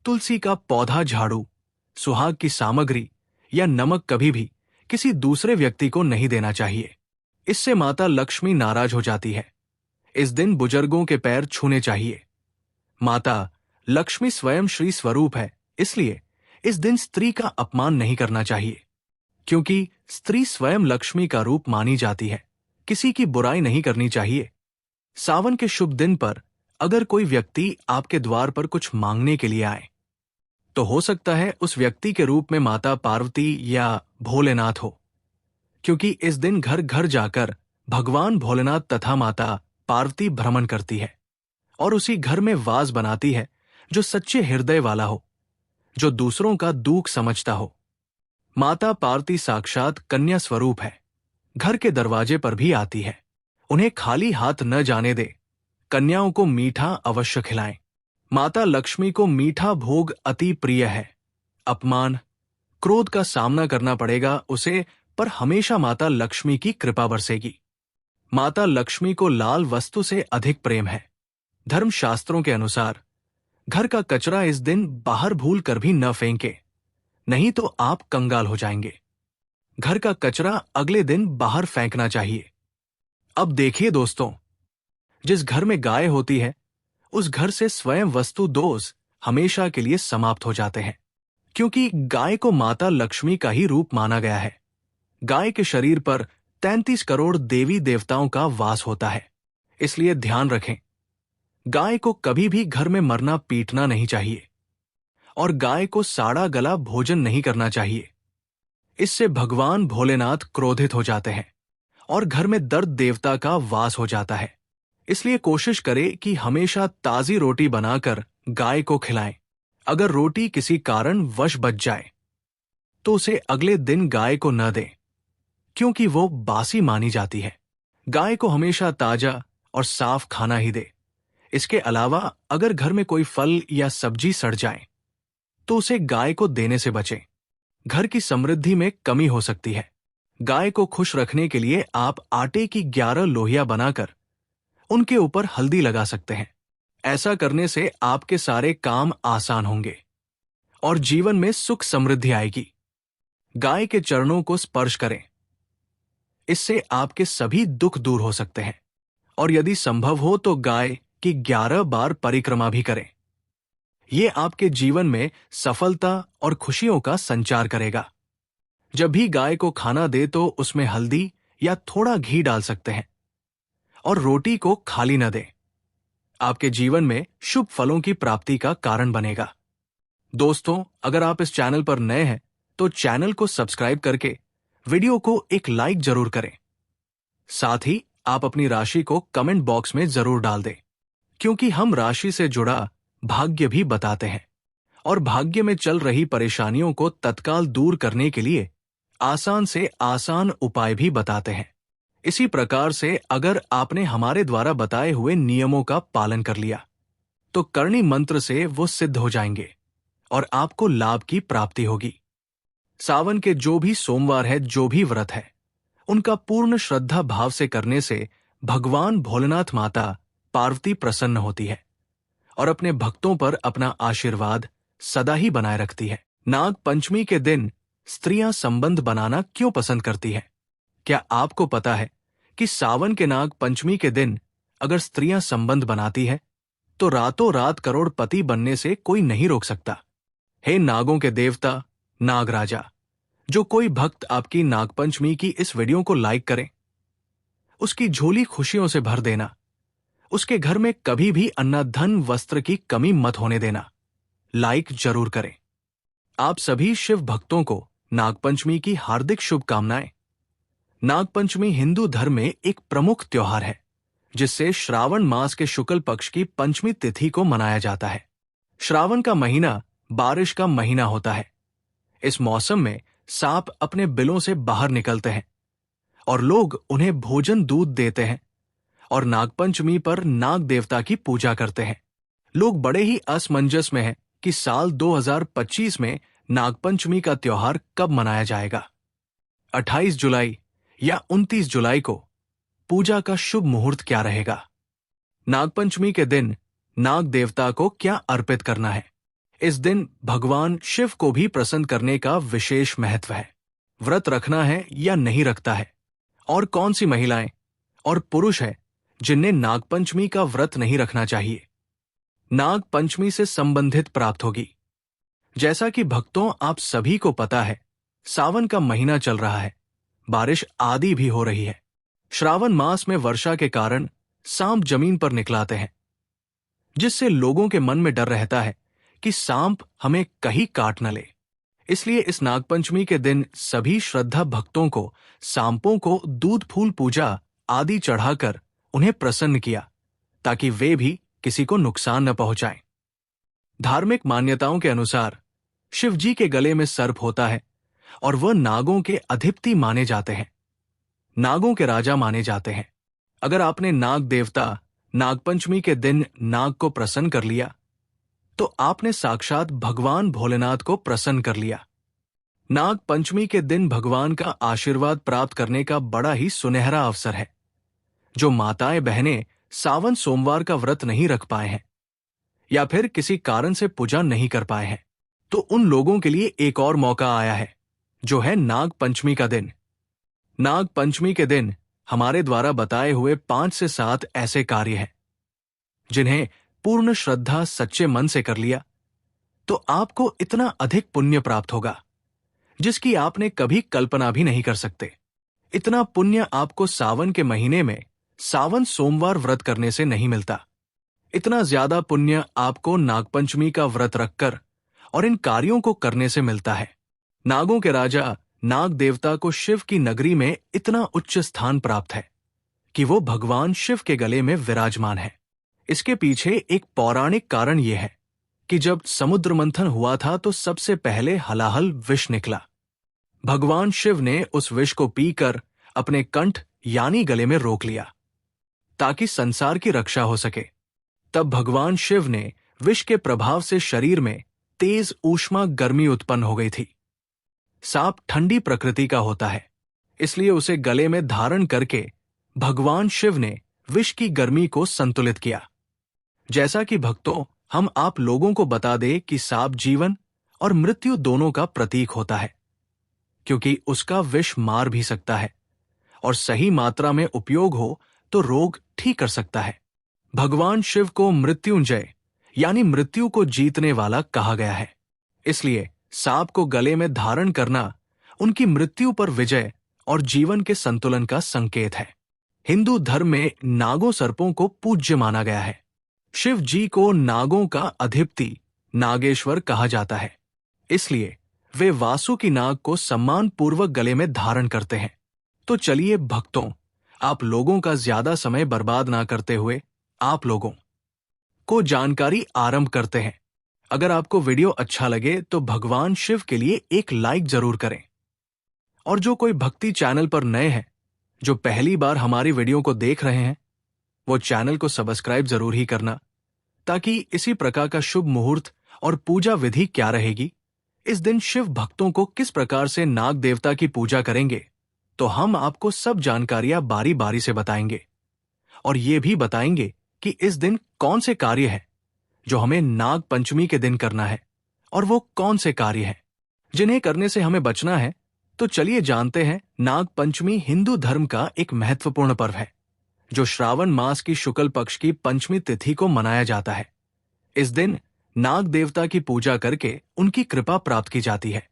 तुलसी का पौधा, झाड़ू, सुहाग की सामग्री या नमक कभी भी किसी दूसरे व्यक्ति को नहीं देना चाहिए। इससे माता लक्ष्मी नाराज हो जाती है। इस दिन बुजुर्गों के पैर छूने चाहिए। माता लक्ष्मी स्वयं श्री स्वरूप है, इसलिए इस दिन स्त्री का अपमान नहीं करना चाहिए। क्योंकि स्त्री स्वयं लक्ष्मी का रूप मानी जाती है। किसी की बुराई नहीं करनी चाहिए। सावन के शुभ दिन पर अगर कोई व्यक्ति आपके द्वार पर कुछ मांगने के लिए आए तो हो सकता है उस व्यक्ति के रूप में माता पार्वती या भोलेनाथ हो। क्योंकि इस दिन घर घर जाकर भगवान भोलेनाथ तथा माता पार्वती भ्रमण करती है और उसी घर में वास बनाती है जो सच्चे हृदय वाला हो, जो दूसरों का दुख समझता हो। माता पार्वती साक्षात कन्या स्वरूप है। घर के दरवाजे पर भी आती है। उन्हें खाली हाथ न जाने दे। कन्याओं को मीठा अवश्य खिलाएं। माता लक्ष्मी को मीठा भोग अति प्रिय है। अपमान, क्रोध का सामना करना पड़ेगा उसे, पर हमेशा माता लक्ष्मी की कृपा बरसेगी। माता लक्ष्मी को लाल वस्तु से अधिक प्रेम है। धर्मशास्त्रों के अनुसार घर का कचरा इस दिन बाहर भूल कर भी न फेंके, नहीं तो आप कंगाल हो जाएंगे। घर का कचरा अगले दिन बाहर फेंकना चाहिए। अब देखिए दोस्तों, जिस घर में गाय होती है उस घर से स्वयं वस्तु दोष हमेशा के लिए समाप्त हो जाते हैं। क्योंकि गाय को माता लक्ष्मी का ही रूप माना गया है। गाय के शरीर पर 33 करोड़ देवी देवताओं का वास होता है। इसलिए ध्यान रखें, गाय को कभी भी घर में मरना पीटना नहीं चाहिए और गाय को साड़ा गला भोजन नहीं करना चाहिए। इससे भगवान भोलेनाथ क्रोधित हो जाते हैं और घर में दर्द देवता का वास हो जाता है। इसलिए कोशिश करें कि हमेशा ताजी रोटी बनाकर गाय को खिलाएं। अगर रोटी किसी कारण वश बच जाए तो उसे अगले दिन गाय को न दें, क्योंकि वो बासी मानी जाती है। गाय को हमेशा ताजा और साफ खाना ही दे। इसके अलावा अगर घर में कोई फल या सब्जी सड़ जाए तो उसे गाय को देने से बचें। घर की समृद्धि में कमी हो सकती है। गाय को खुश रखने के लिए आप आटे की 11 लोहिया बनाकर उनके ऊपर हल्दी लगा सकते हैं। ऐसा करने से आपके सारे काम आसान होंगे और जीवन में सुख समृद्धि आएगी। गाय के चरणों को स्पर्श करें, इससे आपके सभी दुख दूर हो सकते हैं। और यदि संभव हो तो गाय की 11 बार परिक्रमा भी करें। यह आपके जीवन में सफलता और खुशियों का संचार करेगा। जब भी गाय को खाना दे तो उसमें हल्दी या थोड़ा घी डाल सकते हैं और रोटी को खाली न दें। आपके जीवन में शुभ फलों की प्राप्ति का कारण बनेगा। दोस्तों, अगर आप इस चैनल पर नए हैं तो चैनल को सब्सक्राइब करके वीडियो को एक लाइक जरूर करें। साथ ही आप अपनी राशि को कमेंट बॉक्स में जरूर डाल दें, क्योंकि हम राशि से जुड़ा भाग्य भी बताते हैं और भाग्य में चल रही परेशानियों को तत्काल दूर करने के लिए आसान से आसान उपाय भी बताते हैं। इसी प्रकार से अगर आपने हमारे द्वारा बताए हुए नियमों का पालन कर लिया तो करणी मंत्र से वो सिद्ध हो जाएंगे और आपको लाभ की प्राप्ति होगी। सावन के जो भी सोमवार है, जो भी व्रत है, उनका पूर्ण श्रद्धा भाव से करने से भगवान भोलेनाथ माता पार्वती प्रसन्न होती है और अपने भक्तों पर अपना आशीर्वाद सदा ही बनाए रखती है। नाग पंचमी के दिन स्त्रियां संबंध बनाना क्यों पसंद करती हैं? क्या आपको पता है कि सावन के नाग पंचमी के दिन अगर स्त्रियां संबंध बनाती है तो रातों रात करोड़पति बनने से कोई नहीं रोक सकता। हे नागों के देवता नाग राजा, जो कोई भक्त आपकी नागपंचमी की इस वीडियो को लाइक करे, उसकी झोली खुशियों से भर देना। उसके घर में कभी भी अन्न धन वस्त्र की कमी मत होने देना। लाइक जरूर करें। आप सभी शिव भक्तों को नागपंचमी की हार्दिक शुभकामनाएं। नागपंचमी हिंदू धर्म में एक प्रमुख त्योहार है, जिससे श्रावण मास के शुक्ल पक्ष की पंचमी तिथि को मनाया जाता है। श्रावण का महीना बारिश का महीना होता है। इस मौसम में सांप अपने बिलों से बाहर निकलते हैं और लोग उन्हें भोजन दूध देते हैं और नागपंचमी पर नाग देवता की पूजा करते हैं। लोग बड़े ही असमंजस में हैं कि साल 2025 में नागपंचमी का त्योहार कब मनाया जाएगा। 28 जुलाई या 29 जुलाई को पूजा का शुभ मुहूर्त क्या रहेगा? नागपंचमी के दिन नाग देवता को क्या अर्पित करना है? इस दिन भगवान शिव को भी प्रसन्न करने का विशेष महत्व है। व्रत रखना है या नहीं रखता है? और कौन सी महिलाएं और पुरुष है जिन्हें नागपंचमी का व्रत नहीं रखना चाहिए? नाग पंचमी से संबंधित प्राप्त होगी। जैसा कि भक्तों आप सभी को पता है, सावन का महीना चल रहा है, बारिश आदि भी हो रही है। श्रावण मास में वर्षा के कारण सांप जमीन पर निकलाते हैं, जिससे लोगों के मन में डर रहता है कि सांप हमें कहीं काट न ले। इसलिए इस नागपंचमी के दिन सभी श्रद्धा भक्तों को सांपों को दूध फूल पूजा आदि चढ़ाकर उन्हें प्रसन्न किया, ताकि वे भी किसी को नुकसान न पहुंचाएं। धार्मिक मान्यताओं के अनुसार शिव जी के गले में सर्प होता है और वह नागों के अधिपति माने जाते हैं, नागों के राजा माने जाते हैं। अगर आपने नाग देवता नागपंचमी के दिन नाग को प्रसन्न कर लिया तो आपने साक्षात भगवान भोलेनाथ को प्रसन्न कर लिया। नाग पंचमी के दिन भगवान का आशीर्वाद प्राप्त करने का बड़ा ही सुनहरा अवसर है। जो माताएं बहनें सावन सोमवार का व्रत नहीं रख पाए हैं या फिर किसी कारण से पूजा नहीं कर पाए हैं, तो उन लोगों के लिए एक और मौका आया है, जो है नाग पंचमी का दिन। नाग पंचमी के दिन हमारे द्वारा बताए हुए 5 से 7 ऐसे कार्य हैं, जिन्हें पूर्ण श्रद्धा सच्चे मन से कर लिया तो आपको इतना अधिक पुण्य प्राप्त होगा जिसकी आपने कभी कल्पना भी नहीं कर सकते। इतना पुण्य आपको सावन के महीने में सावन सोमवार व्रत करने से नहीं मिलता। इतना ज्यादा पुण्य आपको नागपंचमी का व्रत रखकर और इन कार्यों को करने से मिलता है। नागों के राजा नाग देवता को शिव की नगरी में इतना उच्च स्थान प्राप्त है कि वो भगवान शिव के गले में विराजमान है। इसके पीछे एक पौराणिक कारण यह है कि जब समुद्र मंथन हुआ था तो सबसे पहले हलाहल विष निकला। भगवान शिव ने उस विष को पीकर अपने कंठ यानी गले में रोक लिया ताकि संसार की रक्षा हो सके। तब भगवान शिव ने विष के प्रभाव से शरीर में तेज ऊष्मा गर्मी उत्पन्न हो गई थी। सांप ठंडी प्रकृति का होता है, इसलिए उसे गले में धारण करके भगवान शिव ने विष की गर्मी को संतुलित किया। जैसा कि भक्तों, हम आप लोगों को बता दें कि सांप जीवन और मृत्यु दोनों का प्रतीक होता है, क्योंकि उसका विष मार भी सकता है और सही मात्रा में उपयोग हो तो रोग ठीक कर सकता है। भगवान शिव को मृत्युंजय यानी मृत्यु को जीतने वाला कहा गया है, इसलिए सांप को गले में धारण करना उनकी मृत्यु पर विजय और जीवन के संतुलन का संकेत है। हिंदू धर्म में नागों सर्पों को पूज्य माना गया है। शिव जी को नागों का अधिपति नागेश्वर कहा जाता है, इसलिए वे वासुकी नाग को सम्मान पूर्वक गले में धारण करते हैं। तो चलिए भक्तों, आप लोगों का ज्यादा समय बर्बाद ना करते हुए आप लोगों को जानकारी आरंभ करते हैं। अगर आपको वीडियो अच्छा लगे तो भगवान शिव के लिए एक लाइक जरूर करें। और जो कोई भक्ति चैनल पर नए हैं, जो पहली बार हमारी वीडियो को देख रहे हैं, वो चैनल को सब्सक्राइब जरूर ही करना, ताकि इसी प्रकार का शुभ मुहूर्त और पूजा विधि क्या रहेगी, इस दिन शिव भक्तों को किस प्रकार से नाग देवता की पूजा करेंगे, तो हम आपको सब जानकारियां बारी बारी से बताएंगे। और ये भी बताएंगे कि इस दिन कौन से कार्य है जो हमें नाग पंचमी के दिन करना है और वो कौन से कार्य हैं जिन्हें करने से हमें बचना है। तो चलिए जानते हैं। नाग पंचमी हिंदू धर्म का एक महत्वपूर्ण पर्व है जो श्रावण मास की शुक्ल पक्ष की पंचमी तिथि को मनाया जाता है। इस दिन नाग देवता की पूजा करके उनकी कृपा प्राप्त की जाती है।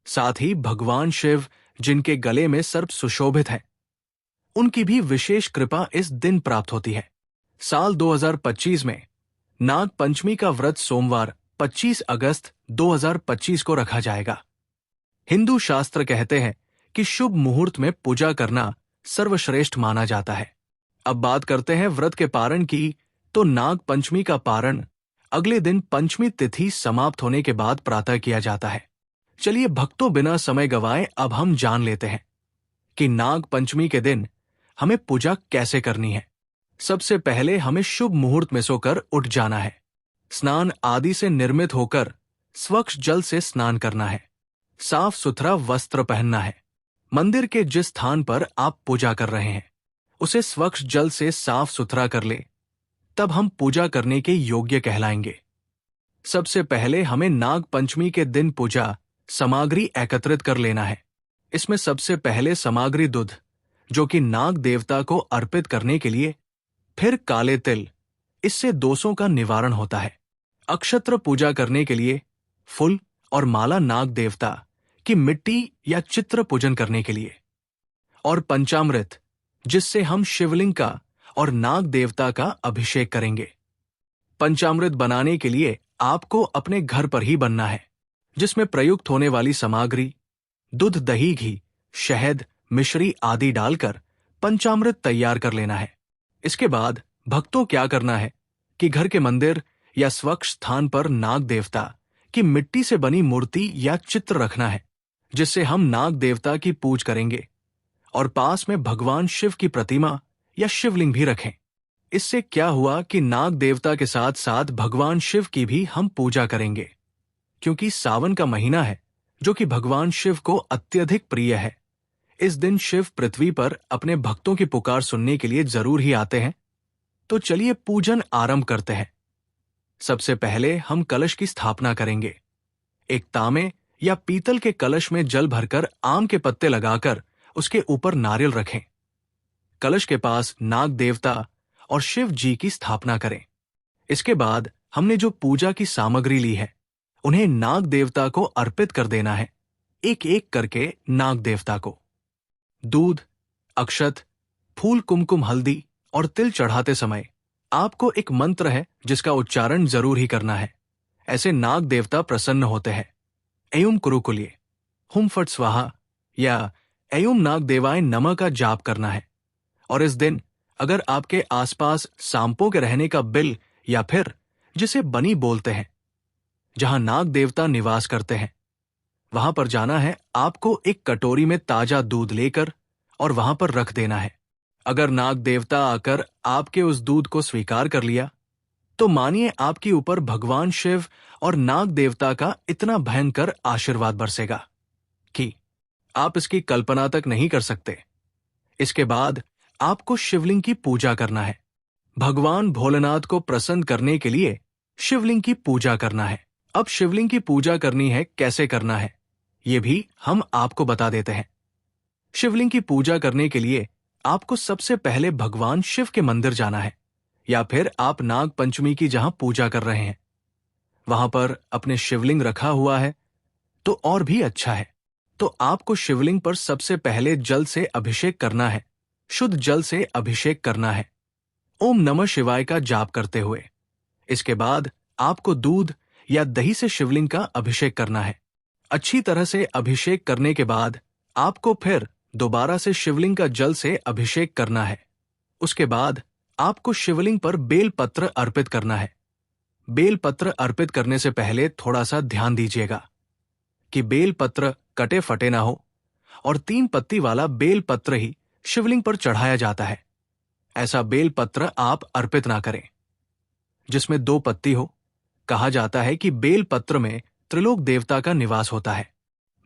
साथ ही भगवान शिव, जिनके गले में सर्प सुशोभित है, उनकी भी विशेष कृपा इस दिन प्राप्त होती है। साल 2025 में नाग पंचमी का व्रत सोमवार 25 अगस्त 2025 को रखा जाएगा। हिंदू शास्त्र कहते हैं कि शुभ मुहूर्त में पूजा करना सर्वश्रेष्ठ माना जाता है। अब बात करते हैं व्रत के पारण की। तो नाग पंचमी का पारण अगले दिन पंचमी तिथि समाप्त होने के बाद प्रातः किया जाता है। चलिए भक्तों, बिना समय गवाए अब हम जान लेते हैं कि नाग पंचमी के दिन हमें पूजा कैसे करनी है। सबसे पहले हमें शुभ मुहूर्त में सोकर उठ जाना है। स्नान आदि से निर्मित होकर स्वच्छ जल से स्नान करना है। साफ सुथरा वस्त्र पहनना है। मंदिर के जिस स्थान पर आप पूजा कर रहे हैं उसे स्वच्छ जल से साफ सुथरा कर ले, तब हम पूजा करने के योग्य कहलाएंगे। सबसे पहले हमें नाग पंचमी के दिन पूजा सामग्री एकत्रित कर लेना है। इसमें सबसे पहले सामग्री दूध, जो कि नाग देवता को अर्पित करने के लिए, फिर काले तिल, इससे दोषों का निवारण होता है। अक्षत्र पूजा करने के लिए फूल और माला नाग देवता की मिट्टी या चित्र पूजन करने के लिए, और पंचामृत, जिससे हम शिवलिंग का और नाग देवता का अभिषेक करेंगे। पंचामृत बनाने के लिए आपको अपने घर पर ही बनना है, जिसमें प्रयुक्त होने वाली सामग्री दूध, दही, घी, शहद, मिश्री आदि डालकर पंचामृत तैयार कर लेना है। इसके बाद भक्तों क्या करना है कि घर के मंदिर या स्वच्छ स्थान पर नाग देवता की मिट्टी से बनी मूर्ति या चित्र रखना है, जिससे हम नाग देवता की पूज करेंगे, और पास में भगवान शिव की प्रतिमा या शिवलिंग भी रखें। इससे क्या हुआ कि नाग देवता के साथ साथ भगवान शिव की भी हम पूजा करेंगे, क्योंकि सावन का महीना है जो कि भगवान शिव को अत्यधिक प्रिय है। इस दिन शिव पृथ्वी पर अपने भक्तों की पुकार सुनने के लिए जरूर ही आते हैं। तो चलिए पूजन आरंभ करते हैं। सबसे पहले हम कलश की स्थापना करेंगे। एक तांबे या पीतल के कलश में जल भरकर आम के पत्ते लगाकर उसके ऊपर नारियल रखें। कलश के पास नाग देवता और शिव जी की स्थापना करें। इसके बाद हमने जो पूजा की सामग्री ली है उन्हें नाग देवता को अर्पित कर देना है, एक एक करके नाग देवता को। दूध, अक्षत, फूल, कुमकुम, हल्दी और तिल चढ़ाते समय आपको एक मंत्र है जिसका उच्चारण जरूर ही करना है। ऐसे नाग देवता प्रसन्न होते हैं। एवं कुरुकुल्ये, हुम फट स्वाहा या एयुम नाग देवाय नमः का जाप करना है। और इस दिन अगर आपके आसपास सांपों के रहने का बिल या फिर जिसे बनी बोलते हैं, जहां नाग देवता निवास करते हैं, वहां पर जाना है आपको एक कटोरी में ताजा दूध लेकर और वहां पर रख देना है। अगर नाग देवता आकर आपके उस दूध को स्वीकार कर लिया तो मानिए आपके ऊपर भगवान शिव और नाग देवता का इतना भयंकर आशीर्वाद बरसेगा कि आप इसकी कल्पना तक नहीं कर सकते। इसके बाद आपको शिवलिंग की पूजा करना है। भगवान भोलेनाथ को प्रसन्न करने के लिए शिवलिंग की पूजा करना है। अब शिवलिंग की पूजा करनी है, कैसे करना है ये भी हम आपको बता देते हैं। शिवलिंग की पूजा करने के लिए आपको सबसे पहले भगवान शिव के मंदिर जाना है, या फिर आप नाग पंचमी की जहां पूजा कर रहे हैं वहां पर अपने शिवलिंग रखा हुआ है तो और भी अच्छा है। तो आपको शिवलिंग पर सबसे पहले जल से अभिषेक करना है, शुद्ध जल से अभिषेक करना है, ओम नमः शिवाय का जाप करते हुए। इसके बाद आपको दूध या दही से शिवलिंग का अभिषेक करना है। अच्छी तरह से अभिषेक करने के बाद आपको फिर दोबारा से शिवलिंग का जल से अभिषेक करना है। उसके बाद आपको शिवलिंग पर बेल पत्र अर्पित करना है। बेल पत्र अर्पित करने से पहले थोड़ा सा ध्यान दीजिएगा कि बेल पत्र कटे फटे ना हो और 3 पत्ती वाला बेल पत्र ही शिवलिंग पर चढ़ाया जाता है। ऐसा बेल पत्र आप अर्पित ना करें जिसमें 2 पत्ती हो। कहा जाता है कि बेल पत्र में त्रिलोक देवता का निवास होता है,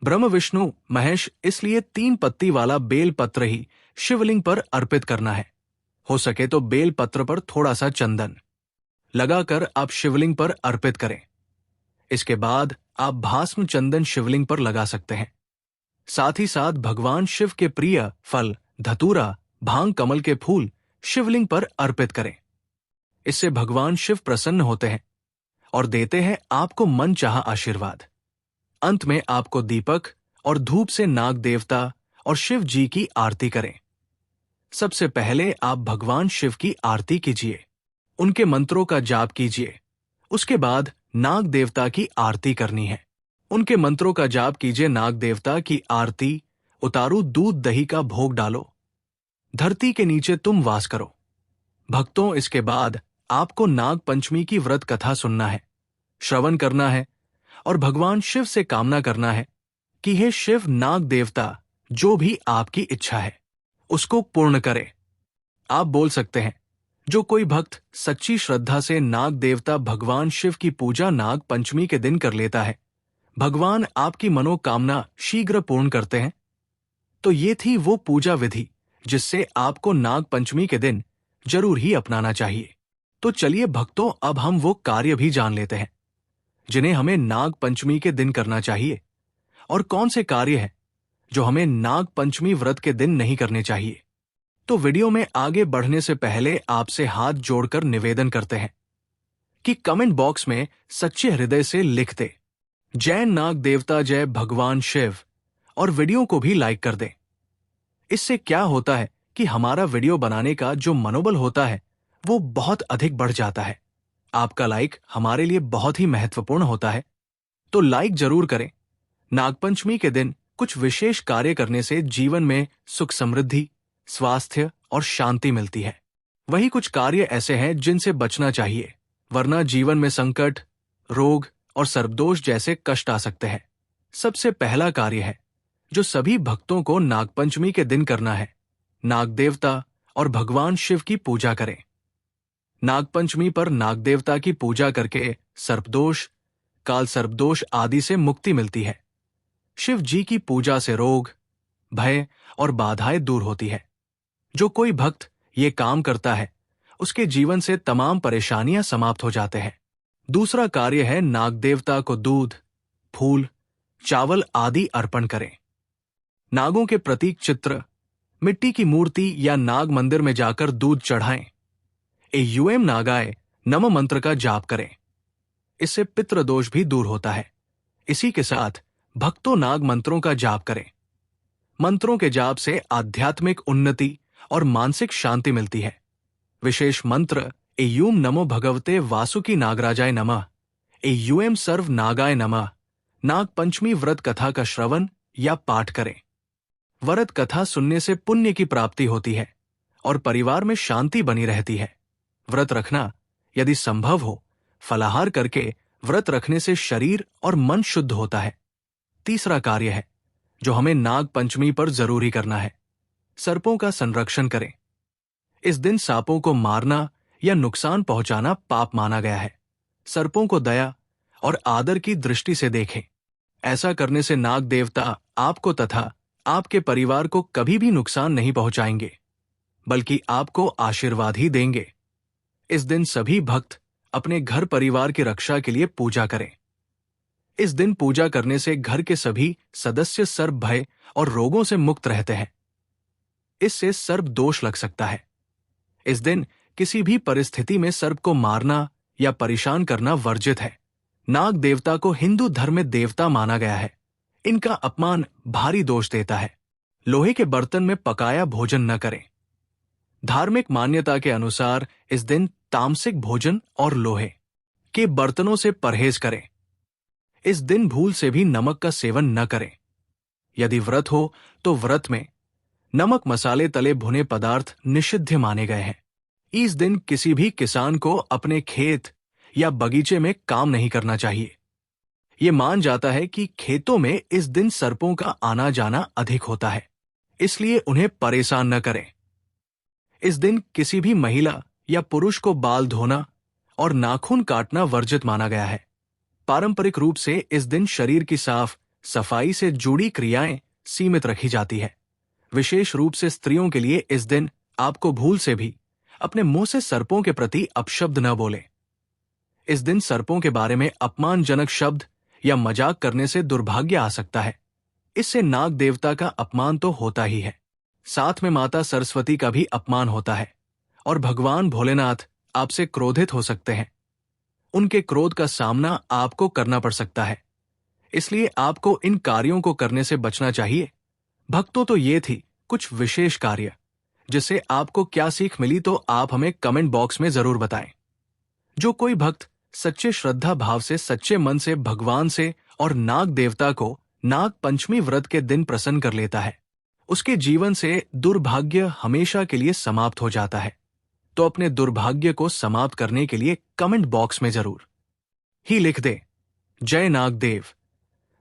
ब्रह्म विष्णु महेश, इसलिए 3 पत्ती वाला बेल पत्र ही शिवलिंग पर अर्पित करना है। हो सके तो बेल पत्र पर थोड़ा सा चंदन लगाकर आप शिवलिंग पर अर्पित करें। इसके बाद आप भास्म चंदन शिवलिंग पर लगा सकते हैं। साथ ही साथ भगवान शिव के प्रिय फल धतूरा, भांग, कमल के फूल शिवलिंग पर अर्पित करें। इससे भगवान शिव प्रसन्न होते हैं और देते हैं आपको मनचाहा आशीर्वाद। अंत में आपको दीपक और धूप से नाग देवता और शिव जी की आरती करें। सबसे पहले आप भगवान शिव की आरती कीजिए, उनके मंत्रों का जाप कीजिए। उसके बाद नाग देवता की आरती करनी है। उनके मंत्रों का जाप कीजिए, नाग देवता की आरती उतारू, दूध दही का भोग डालो, धरती के नीचे तुम वास करो। भक्तों, इसके बाद आपको नाग पंचमी की व्रत कथा सुनना है, श्रवण करना है और भगवान शिव से कामना करना है कि हे शिव नाग देवता, जो भी आपकी इच्छा है उसको पूर्ण करे। आप बोल सकते हैं, जो कोई भक्त सच्ची श्रद्धा से नाग देवता भगवान शिव की पूजा नाग पंचमी के दिन कर लेता है, भगवान आपकी मनोकामना शीघ्र पूर्ण करते हैं। तो ये थी वो पूजा विधि जिससे आपको नाग पंचमी के दिन जरूर ही अपनाना चाहिए। तो चलिए भक्तों, अब हम वो कार्य भी जान लेते हैं जिन्हें हमें नाग पंचमी के दिन करना चाहिए, और कौन से कार्य हैं जो हमें नाग पंचमी व्रत के दिन नहीं करने चाहिए। तो वीडियो में आगे बढ़ने से पहले आपसे हाथ जोड़कर निवेदन करते हैं कि कमेंट बॉक्स में सच्चे हृदय से लिख दे जय नाग देवता, जय भगवान शिव, और वीडियो को भी लाइक कर दें। इससे क्या होता है कि हमारा वीडियो बनाने का जो मनोबल होता है वो बहुत अधिक बढ़ जाता है। आपका लाइक हमारे लिए बहुत ही महत्वपूर्ण होता है, तो लाइक जरूर करें। नागपंचमी के दिन कुछ विशेष कार्य करने से जीवन में सुख, समृद्धि, स्वास्थ्य और शांति मिलती है। वही कुछ कार्य ऐसे हैं जिनसे बचना चाहिए, वरना जीवन में संकट, रोग और सर्पदोष जैसे कष्ट आ सकते हैं। सबसे पहला कार्य है जो सभी भक्तों को नागपंचमी के दिन करना है, नाग देवता और भगवान शिव की पूजा करें। नागपंचमी पर नाग देवता की पूजा करके सर्पदोष, काल सर्पदोष आदि से मुक्ति मिलती है। शिव जी की पूजा से रोग, भय और बाधाएं दूर होती है। जो कोई भक्त ये काम करता है उसके जीवन से तमाम परेशानियां समाप्त हो जाते हैं। दूसरा कार्य है नाग देवता को दूध, फूल, चावल आदि अर्पण करें। नागों के प्रतीक चित्र, मिट्टी की मूर्ति या नाग मंदिर में जाकर दूध चढ़ाएं। एयूएम नागाय नमः मंत्र का जाप करें, इससे पितृदोष भी दूर होता है। इसी के साथ भक्तों नाग मंत्रों का जाप करें। मंत्रों के जाप से आध्यात्मिक उन्नति और मानसिक शांति मिलती है। विशेष मंत्र एयूम नमो भगवते वासुकी नागराजाय नमः, एयूएम सर्व नागाय नमः, नाग पंचमी व्रत कथा का श्रवण या पाठ करें। व्रत कथा सुनने से पुण्य की प्राप्ति होती है और परिवार में शांति बनी रहती है। व्रत रखना यदि संभव हो, फलाहार करके व्रत रखने से शरीर और मन शुद्ध होता है। तीसरा कार्य है जो हमें नाग पंचमी पर जरूरी करना है, सर्पों का संरक्षण करें। इस दिन सांपों को मारना या नुकसान पहुंचाना पाप माना गया है। सर्पों को दया और आदर की दृष्टि से देखें। ऐसा करने से नाग देवता आपको तथा आपके परिवार को कभी भी नुकसान नहीं पहुंचाएंगे, बल्कि आपको आशीर्वाद ही देंगे। इस दिन सभी भक्त अपने घर परिवार की रक्षा के लिए पूजा करें। इस दिन पूजा करने से घर के सभी सदस्य सर्प भय और रोगों से मुक्त रहते हैं। इससे सर्प दोष लग सकता है। इस दिन किसी भी परिस्थिति में सर्प को मारना या परेशान करना वर्जित है। नाग देवता को हिंदू धर्म में देवता माना गया है। इनका अपमान भारी दोष देता है। लोहे के बर्तन में पकाया भोजन न करें। धार्मिक मान्यता के अनुसार इस दिन तामसिक भोजन और लोहे के बर्तनों से परहेज करें। इस दिन भूल से भी नमक का सेवन न करें। यदि व्रत हो तो व्रत में नमक मसाले तले भुने पदार्थ निषिद्ध माने गए हैं। इस दिन किसी भी किसान को अपने खेत या बगीचे में काम नहीं करना चाहिए। ये मान जाता है कि खेतों में इस दिन सर्पों का आना जाना अधिक होता है, इसलिए उन्हें परेशान न करें। इस दिन किसी भी महिला या पुरुष को बाल धोना और नाखून काटना वर्जित माना गया है। पारंपरिक रूप से इस दिन शरीर की साफ सफाई से जुड़ी क्रियाएं सीमित रखी जाती है। विशेष रूप से स्त्रियों के लिए इस दिन आपको भूल से भी अपने मुंह से सर्पों के प्रति अपशब्द न बोलें। इस दिन सर्पों के बारे में अपमानजनक शब्द या मजाक करने से दुर्भाग्य आ सकता है। इससे नाग देवता का अपमान तो होता ही है, साथ में माता सरस्वती का भी अपमान होता है और भगवान भोलेनाथ आपसे क्रोधित हो सकते हैं। उनके क्रोध का सामना आपको करना पड़ सकता है, इसलिए आपको इन कार्यों को करने से बचना चाहिए। भक्तों, तो ये थी कुछ विशेष कार्य जिससे आपको क्या सीख मिली, तो आप हमें कमेंट बॉक्स में जरूर बताएं। जो कोई भक्त सच्चे श्रद्धा भाव से सच्चे मन से भगवान से और नाग देवता को नाग पंचमी व्रत के दिन प्रसन्न कर लेता है, उसके जीवन से दुर्भाग्य हमेशा के लिए समाप्त हो जाता है। तो अपने दुर्भाग्य को समाप्त करने के लिए कमेंट बॉक्स में जरूर ही लिख दे जय नागदेव।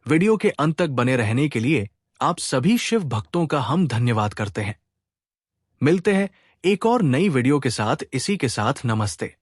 वीडियो के अंत तक बने रहने के लिए आप सभी शिव भक्तों का हम धन्यवाद करते हैं। मिलते हैं एक और नई वीडियो के साथ। इसी के साथ नमस्ते।